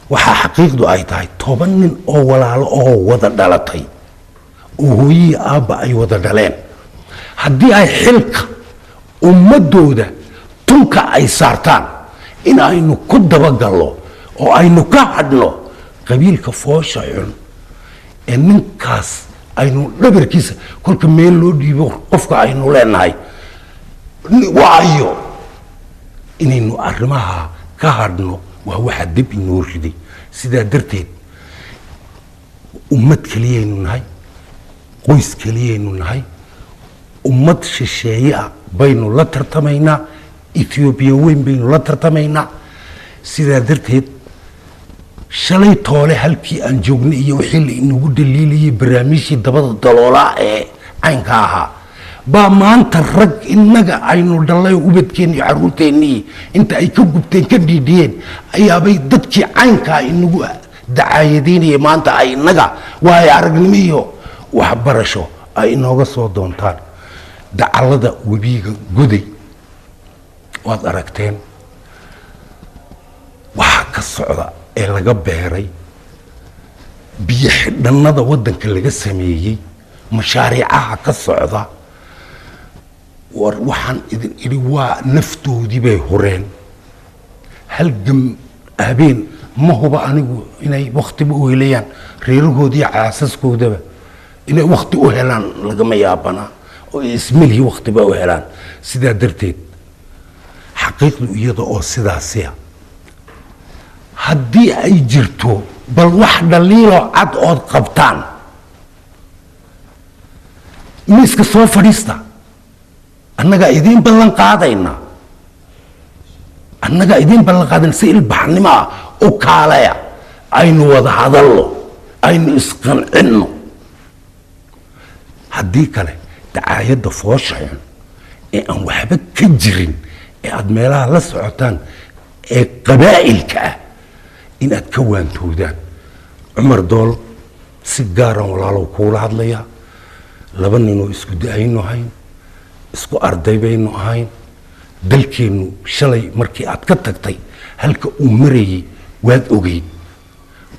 waxaa xaqiiqdu ay tahay 10 nin oo walaalo oo wada dhalatay oo hooyii aabba ay wada dhaleen haddii ay xilka ummadooda tunka ay saartaan in aynu ku dabagallo oo aynu ka hadhno qabiilka foosha xun ee ninkaas aynu dhabarkiisa kolka meel loo dhiibo qofka aynu leenahay waayo inaynu arrimaha ka hadhno waa waxa dib inoo riday sidaa darteed ummad keliyaynu nahay qoys keliyaynu nahay ummad shisheeye ah baynu la tartamaynaa Ethiopia weyn baynu la tartamaynaa sidaa darteed shalay toole halkii aan joognay iyo wixii la inagu dhaliiliyay barnaamijkii dabada daloola ee caynka ahaa baa maanta rag inaga aynu dhalay ubadkeenii caruurteennii inta ay ka gubteen ka dhiidhiyeen ayaabay dadkii caynkaa inagu dacaayadiinaya maanta ay inaga waayo aragnimo iyo waxbarasho ay inooga soo doontaan dacalada webiga goday waad aragteen waxa ka socda ee laga beeray biyo xidhannada waddanka laga sameeyey mashaariicaha ka socda war waxaan idin idhi waa naftoodii bay horeen halgam habeen ma huba anigu inay wakhtiba u helayaan reerahoodii caasaskoodaba inay wakhti u helaan lagama yaabana oo ismilihii wakhtiba u helaan sidaa darteed xaqiiqdu iyada oo sidaasiya haddii ay jirto bal wax dhaliiloo cad ood qabtaan miiska soo fadhiista annagaa idiin ballan qaadayna annagaa idiin ballan qaadayna si ilbaxnimo ah u kaalaya aynu wada hadalno aynu isqancinno haddii kale dacaayadda foosha xun ee aan waxba ka jirin ee aada meelaha la socotaan ee qabaa'ilka ah inaad ka waantoodaan cumar dool si gaaran walaalow kuula hadlayaa 2 ninoo isku da-aynu ahayn isku arday baynu ahayn dalkeennu shalay markii aad ka tagtay halka uu marayay waad ogeyd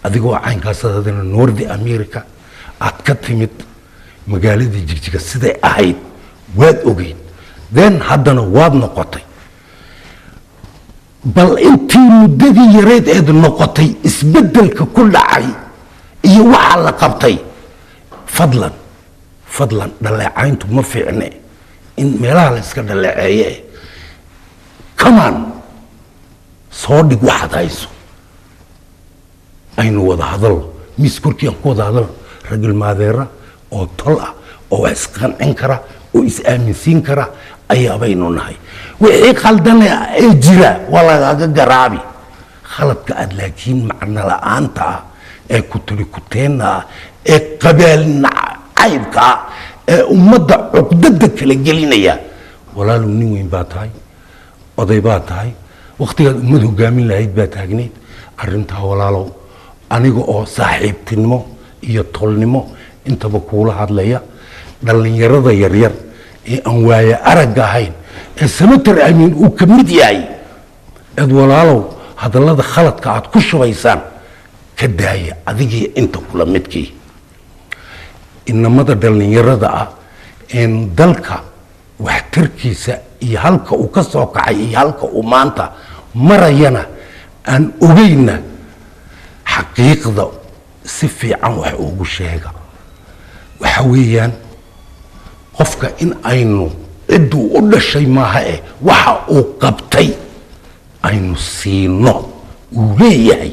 adigoo caynkaasadaadana North America aad ka timid magaaladii Jigjiga siday ahayd waad ogeyd then haddana waad noqotay bal intii muddadii yareed eed noqotay isbeddelka ku dhacay iyo waxa la qabtay fadlan dhaleecayntu ma fiicne in meelaha la iska dhaleeceeye kamaan soo dhig waxaad hayso aynu wada hadalno miis korkii aan ku wada hadalno ragil maadeera oo tol ah oo wax isqancin kara oo is-aaminsiin kara ayaabaynu nahay wixii khaldana ee jira waa lagaga garaabi khaladka aad laakiin macno la-aanta ah ee kutuli kuteenna ah ee qabaalna caybka ah ee ummadda cuqdada kala gelinaya walaalu nin weyn baa tahay oday baa tahay wakhtigaad ummad hogaamin lahayd baa taagneyd arrintaa walaalow aniga oo saaxiibtinimo iyo tolnimo intaba kuula hadlaya dhallinyarada yaryar ee aan waaye aragga ahayn ee samatar amiin uu ka mid yahay eed walaalow hadallada khaladka aad ku shubaysaan ka daaya adigii inta kula midkii inamada dhallinyarada ah een dalka waxtarkiisa iyo halka uu ka soo kacay iyo halka uu maanta marayana aan ogeyna xaqiiqda si fiican wax ugu sheega waxa weeyaan qofka in aynu cidduu u dhashay maaha waxa uu qabtay aynu siino uu leeyahay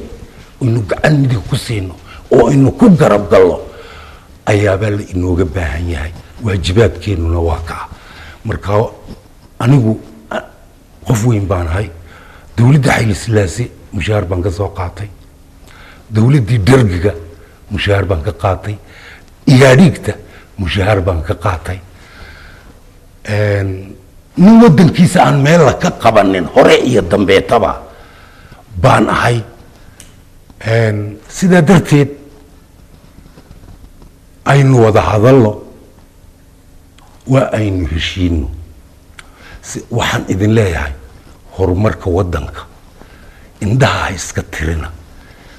aynu gacan midig ku siino oo aynu ku garab gallo ayaabaa la inooga baahan yahay waajibaadkeennuna waa kaa marka anigu qof weyn baan ahay dowladda Xayli Silaasi mushaar baan ka soo qaatay dowladdii Dargiga mushaar baan ka qaatay iyaadhigta mushaar baan ka qaatay nin waddankiisa aan meel la ka qabanin hore iyo dambeetaba baan ahay sidaa darteed aynu wada hadalno waa aynu heshiino waxaan idin leeyahay horumarka waddanka indhaha ha iska tirina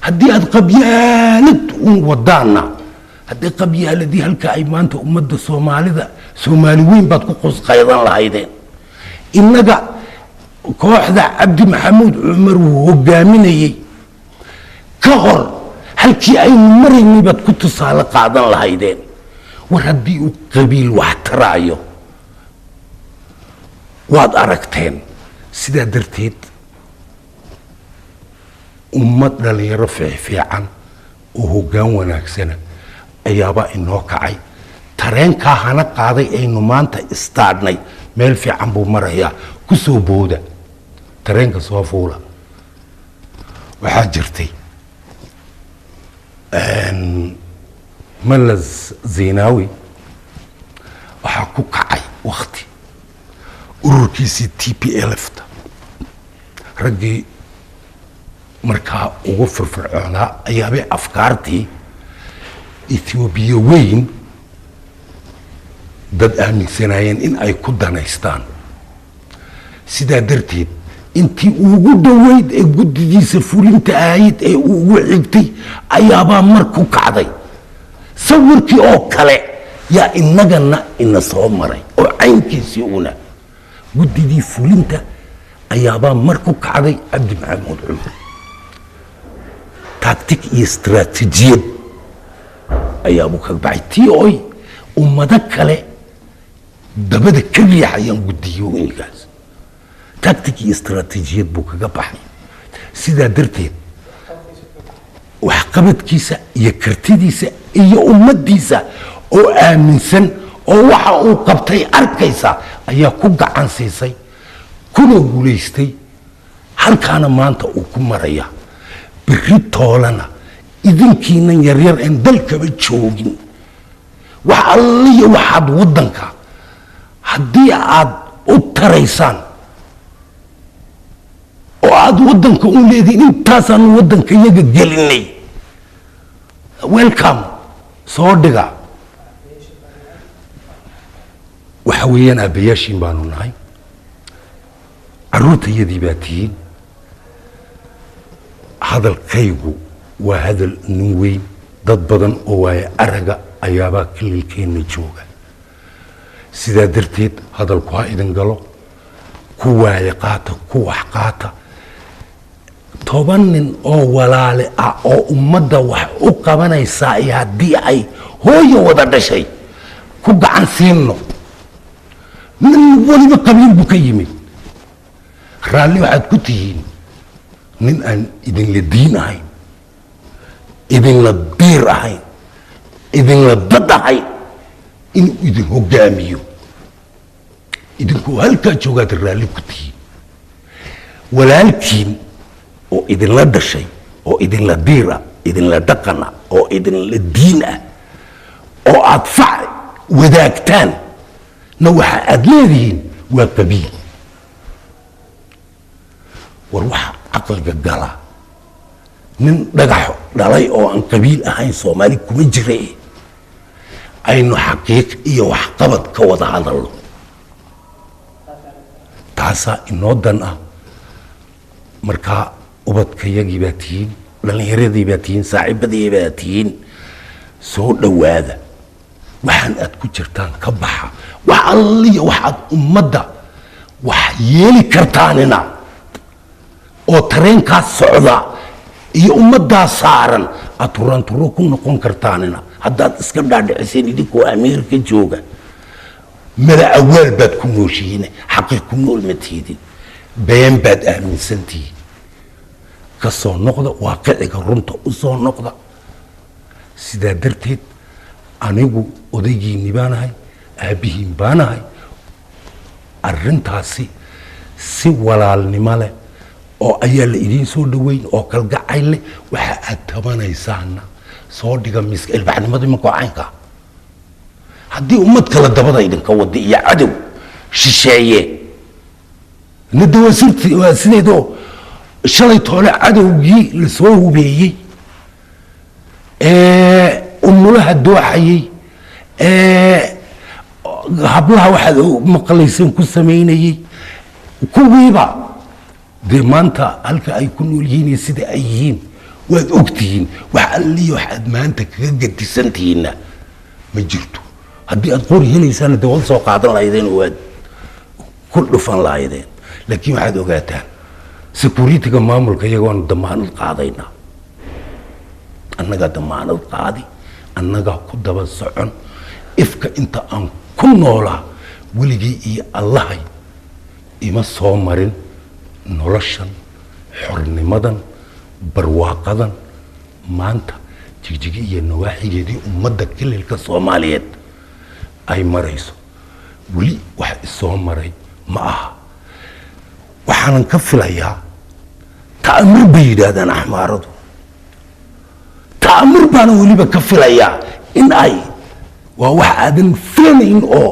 haddii aad qabyaalad un wadaana haddii qabyaaladii halka ay maanta ummadda soomaalida soomaali weyn baad ku qosqaydan lahaydeen innaga kooxda cabdi maxamuud cumar uu hogaaminayey ka hor halkii aynu maraynay baad ku tusaale qaadan lahaydeen war haddii uu qabiil wax taraayo waad aragteen sidaa darteed ummad dhalinyaro fiican oo hoggaan wanaagsana ayaabaa inoo kacay tareenkaa hana qaaday aynu maanta istaadhnay meel fiican buu marayaa ku soo booda tareenka soo fuula waxaa jirtay malas zinaawi waxaa ku kacay wakti ururkiisii TPLF-ta raggii markaa ugu firfircoonaa ayaabay afkaartii Ethiopia weyn dad aaminsanaayeen in ay ku danaystaan sidaa darteed intii ugu dhaweyd ee guddigiisa fulinta ahayd ee ugu xigtay ayaabaa mar ku kacday sawirkii oo kale yaa innagana ina soo maray oo caynkiisii una guddigii fulinta ayaabaa mar ku kacday cabdi maxamuud cumar tactic iyo istaraatiijiyad ayaabuu ka baxay tii oy ummado kale dabada ka riixayaan guddiyooyinkaas tactic iyo istaraatiijiyad buu kaga baxay sidaa darteed waxqabadkiisa iyo kartidiisa iyo ummaddiisa oo aaminsan oo waxa uu qabtay arkaysa ayaa ku gacan siisay kuna guulaystay halkaana maanta uu ku maraya berri toolana idinkiinan yaryar aan dalkaba joogin wax alliya waxaad waddanka haddii aad u taraysaan oo aad waddanka u leediin intaasaan waddanka iyaga gelinay welcome soo dhiga waxa weeyaan aabbayaashiin baanu nahay carruurtayadii baa tihiin hadalkaygu waa hadal nin weyn dad badan oo waaye araga ayaabaa kililkeenna jooga sidaa darteed hadalku ha idin galo ku waaye qaata ku wax qaata 10 nin oo walaale ah oo ummadda wax u qabanaysaa iyo haddii ay hooyo wada dhashay ku gacan siinno nin waliba qabiil buu ka yimid raalli waxaad ku tihiin nin aan idinla diin ahayn idinla biir ahayn idinla dad ahayn inuu idin hogaamiyo idinkuu halkaa joogaad raalli ku tihiin walaalkiin oo idinla dhashay oo idinla diir ah idinla dhaqan ah oo idinla diin ah oo aad fac wadaagtaan na waxa aad leedihiin waa qabiil war waxa caqliga gala nin dhagax dhalay oo aan qabiil ahayn soomaali kuma jira aynu xaqiiq iyo waxqabad ka wada hadalno taasaa inoo dan ah markaa ubadkayagii baa tihiin dhallinyaradii baa tihiin saaxiibadii baa tihiin soo dhowaada waxaan aad ku jirtaan ka baxa wax alliya waxaad ummadda wax yeeli kartaanina oo tareenkaas socda iyo ummaddaa saaran aad turanturo ku noqon kartaanina haddaad iska dhaadhiciseen idinkoo ameerika jooga mala awaal baad ku nooshihiin xaqi ku nool ma tiidin been baad aaminsantihiin ka soo noqda waaqiciga runta u soo noqda sidaa darteed anigu odaygiinni baanahay aabbihiin baanahay arrintaasi si walaalnimo leh oo ayaa la idiin soo dhaweyn oo kalgacayl leh waxa aad tabanaysaana soo dhiga miska ilbaxnimadii ma go'aanka haddii ummad kala dabada idinka wada iyo cadow shisheeye nida waa sideedoo shalay toole cadowgii la soo hubeeyey umulaha dooxayey hablaha waxaad maqlayseen ku samaynayey kuwiiba dee maanta halka ay ku nool yihiin iyo sida ay yihiin waad ogtihiin wax alliyo waxaad maanta kaga gadisantihiinna ma jirto haddii aad qori helaysaan dee wad soo qaadan lahaydeen oo waad ku dhufan lahaydeen laakiin waxaad ogaataan security-ga maamulka iyagoon damaanad qaadayna annagaa damaanad qaadi annagaa ku daba socon ifka inta aan ku noolaa weligii iyo allahay ima soo marin noloshan xornimadan barwaaqadan maanta jigjigi iyo nawaaxigeedii ummadda kililka soomaaliyeed ay marayso weli wax isoo maray ma aha waxaanan ka filayaa ta'amur bay yidhaahdaan axmaaradu ta'amur baana weliba ka filayaa in ay waa wax aadan filanayn oo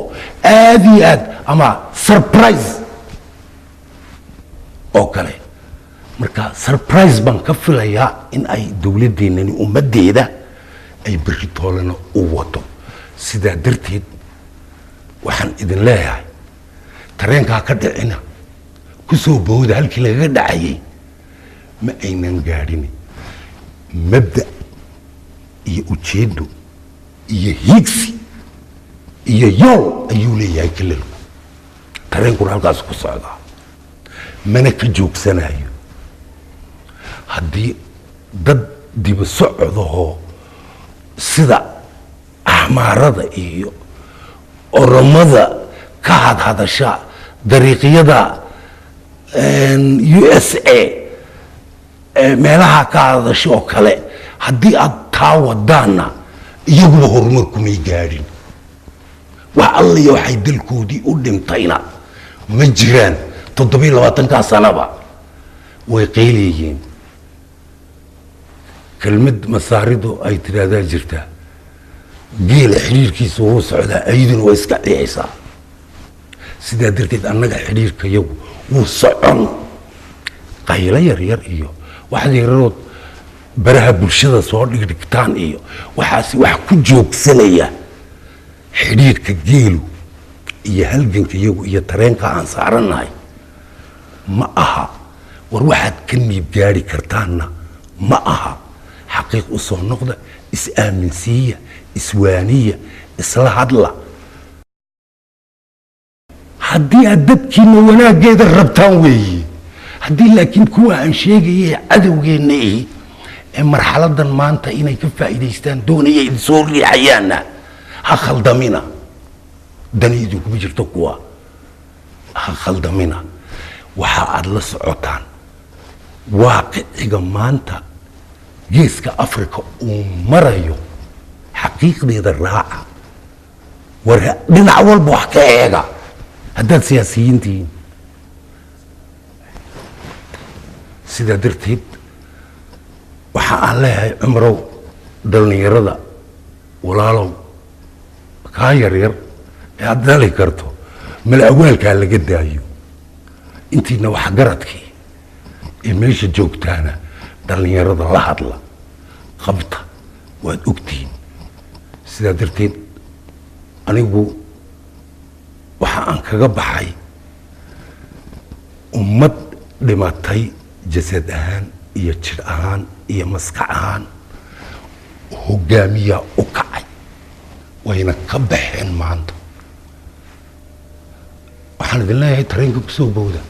aad iyo aad ama surprise oo kale marka surprise baan ka filayaa in ay dowladdeennani ummaddeeda ay berri toolana u wado sidaa darteed waxaan idin leeyahay tareenkaa ka dhicina ku soo booda halkii lagaga dhacayay ma aynan gaadhin mabda iyo ujeeddo iyo higsi iyo yool ayuu leeyahay kililku tareenkuna halkaas ku socdaa mana ka joogsanayo haddii dad diba socodahoo sida axmaarada iyo oromada ka hadhadasha dariiqyada USA meelaha ka hadasha oo kale haddii aad taa wadaanna iyaguba horumar kumay gaadhin wax alliya waxay dalkoodii u dhintayna ma jiraan 27 sanaba way qeyliyihiin kelmad masaaridu ay tiraahdaa jirtaa geela xiriirkiisa wuu socdaa ayaduna waa iska dhicaysaa sidaa darteed annaga xiriirka yagu wuu socon qaylo yaryar iyo waxaad yararood baraha bulshada soo dhigdhigtaan iyo waxaasi wax ku joogsanaya xidhiirka geelu iyo halganka iyagu iyo tareenka aan saarannahay ma aha war waxaad ka niib gaari kartaanna ma aha xaqiiq u soo noqda is-aaminsiiya iswaaniya isla hadla haddii aad dadkiina wanaaggeeda rabtaan weeye haddii laakiin kuwa aan sheegayay cadowgeenna ihi ee marxaladan maanta inay ka faa'iidaystaan doonaya idin soo riixayaanna ha khaldamina dani idinkuma jirto kuwa ha khaldamina waxa aad la socotaan waaqiciga maanta geeska afrika uu marayo xaqiiqdeeda raaca war dhinac walba wax ka eega haddaad siyaasiyiintihiin sidaa darteed waxa aan leeyahay cumrow dhallinyarada walaalow kaa yaryar ee aad dhali karto mal awaalkaa laga daayo intiina wax garadkii ee meesha joogtaana dhallinyarada la hadla qabta waad ogtihiin sidaa darteed anigu waxa aan kaga baxay ummad dhimatay jasad ahaan iyo jir ahaan iyo maskax ahaan hogaamiyaa u kacay wayna ka baxeen maanta waxaan idin leeyahay tareenka ku soo bowda